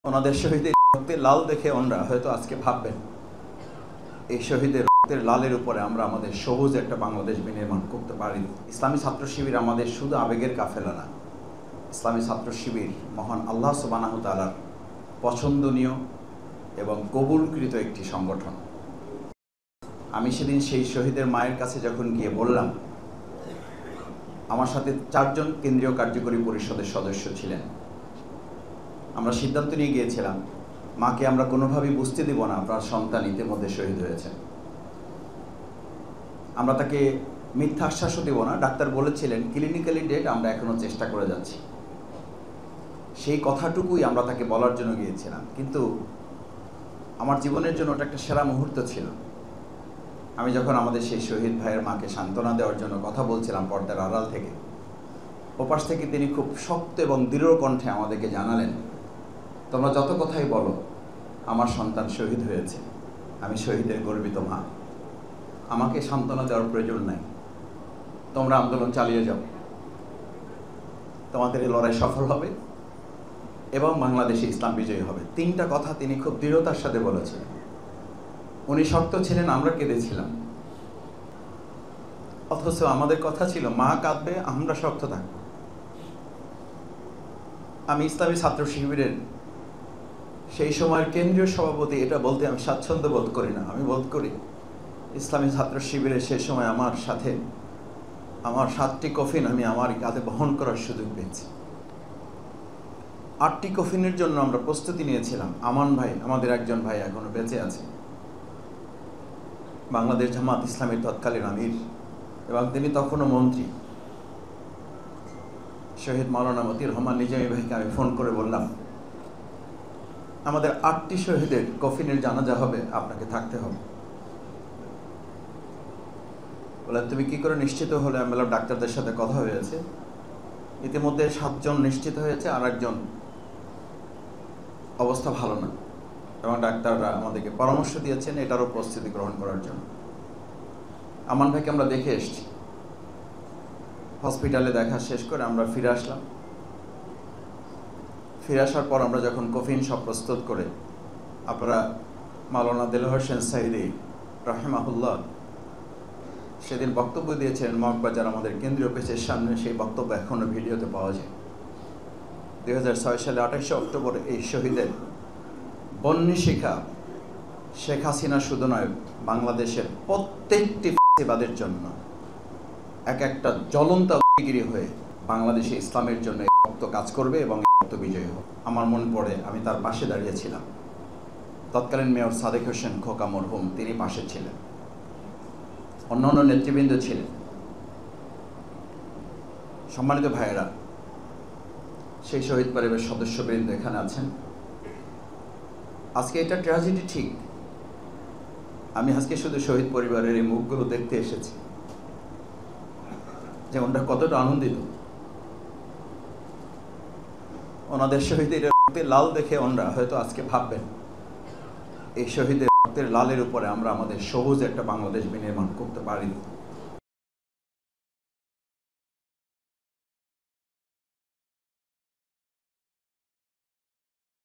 ওনাদের শহীদের রক্তের লাল দেখে ওনারা হয়তো আজকে ভাববেন এই শহীদের রক্তের লালের উপরে আমরা আমাদের সবুজ একটা বাংলাদেশ বিনির্মাণ করতে পারি। ইসলামী ছাত্র শিবির আমাদের শুধু আবেগের কাফেলা না, ইসলামী ছাত্র শিবির মহান আল্লাহ সুবহানাহু ওয়া তাআলার পছন্দনীয় এবং কবুলকৃত একটি সংগঠন। আমি সেদিন সেই শহীদের মায়ের কাছে যখন গিয়ে বললাম, আমার সাথে 4 জন কেন্দ্রীয় কার্যকরী পরিষদের সদস্য ছিলেন। আমরা সিদ্ধান্ত নিয়ে গিয়েছিলাম, মাকে আমরা কোনোভাবেই বুঝতে দেব না আপনার সন্তান ইতিমধ্যে শহীদ হয়েছে। আমরা তাকে মিথ্যা আশ্বাসও দেব না। ডাক্তার বলেছিলেন ক্লিনিক্যালি ডেড, আমরা এখনো চেষ্টা করে যাচ্ছি। সেই কথাটুকুই আমরা তাকে বলার জন্য গিয়েছিলাম। কিন্তু আমার জীবনের জন্য ওটা একটা সেরা মুহূর্ত ছিল। আমি যখন আমাদের সেই শহীদ ভাইয়ের মাকে সান্ত্বনা দেওয়ার জন্য কথা বলছিলাম পর্দার আড়াল থেকে, ওপাশ থেকে তিনি খুব শক্ত এবং দৃঢ় কণ্ঠে আমাদেরকে জানালেন, তোমরা যত কথাই বলো, আমার সন্তান শহীদ হয়েছে, আমি শহীদের গর্বিত মা, আমাকে সান্ত্বনা দেওয়ার প্রয়োজন নাই, তোমরা আন্দোলন চালিয়ে যাও, তোমাদের এই লড়াই সফল হবে এবং বাংলাদেশে ইসলাম বিজয়ী হবে। 3টা কথা তিনি খুব দৃঢ়তার সাথে বলেছিলেন। উনি শক্ত ছিলেন, আমরা কেঁদেছিলাম। অথচ আমাদের কথা ছিল মা কাঁদবে, আমরা শক্ত থাকব। আমি ইসলামী ছাত্র শিবিরের সেই সময়ের কেন্দ্রীয় সভাপতি, এটা বলতে আমি স্বাচ্ছন্দ্য বোধ করি না। আমি বোধ করি ইসলামী ছাত্র শিবিরের সেই সময় আমার সাথে আমার 7টি কফিন আমি আমার কাঁধে বহন করার সুযোগ পেয়েছি। 8টি কফিনের জন্য আমরা প্রস্তুতি নিয়েছিলাম। আমান ভাই, আমাদের একজন ভাই এখনো বেঁচে আছে, বাংলাদেশ জামাত ইসলামীর তৎকালীন আমির, এবং তিনি তখনও মন্ত্রী। শহীদ মাওলানা মতিউর রহমান নিজামী ভাইকে আমি ফোন করে বললাম, আমাদের 8টি শহীদের কফিনের জানাজা হবে, আপনাকে থাকতে হবে। বলে তুমি কি করে নিশ্চিত হলে? আমি বললাম ডাক্তারদের সাথে কথা হয়েছে, ইতিমধ্যে 7 জন নিশ্চিত হয়েছে, আর একজন অবস্থা ভালো না, এবং ডাক্তাররা আমাদেরকে পরামর্শ দিয়েছেন এটারও প্রস্তুতি গ্রহণ করার জন্য। আমান ভাইকে আমরা দেখে এসেছি। হসপিটালে দেখা শেষ করে আমরা ফিরে আসলাম। ফিরে আসার পর আমরা যখন কফিন সব প্রস্তুত করে, আপনারা মাওলানা দেলোয়ার হোসেন সাইদি রাহিমাহুল্লাহ সেদিন বক্তব্য দিয়েছিলেন মগবাজার আমাদের কেন্দ্রীয় অফিসের সামনে। সেই বক্তব্য এখনও ভিডিওতে পাওয়া যায়। 2006 সালে 28 অক্টোবর এই শহীদের বন্যী শিখা শেখ হাসিনা শুধু নয়, বাংলাদেশের প্রত্যেকটি ফ্যাসিবাদের জন্য এক একটা জ্বলন্ত অগ্নিগিরি হয়ে বাংলাদেশে ইসলামের জন্য রক্ত কাজ করবে এবং রক্ত বিজয়ী হবে। আমার মনে পড়ে আমি তার পাশে দাঁড়িয়েছিলাম। তৎকালীন মেয়র সাদেক হোসেন খোকা মরহুম, তিনি পাশে ছিলেন, অন্যান্য নেতৃবৃন্দ ছিলেন। সম্মানিত ভাইয়েরা, সেই শহীদ পরিবারের সদস্যবৃন্দ এখানে আছেন। আজকে এটা ট্র্যাজেডি ঠিক, আমি আজকে শুধু শহীদ পরিবারের এই মুখগুলো দেখতে এসেছি যে ওনারা কতটা আনন্দিত। ওনাদের শহীদের রক্তের লাল দেখে ওনারা হয়তো আজকে ভাববেন এই শহীদের রক্তের লালের উপরে আমরা আমাদের সবুজ একটা বাংলাদেশ বিনির্মাণ করতে পারি।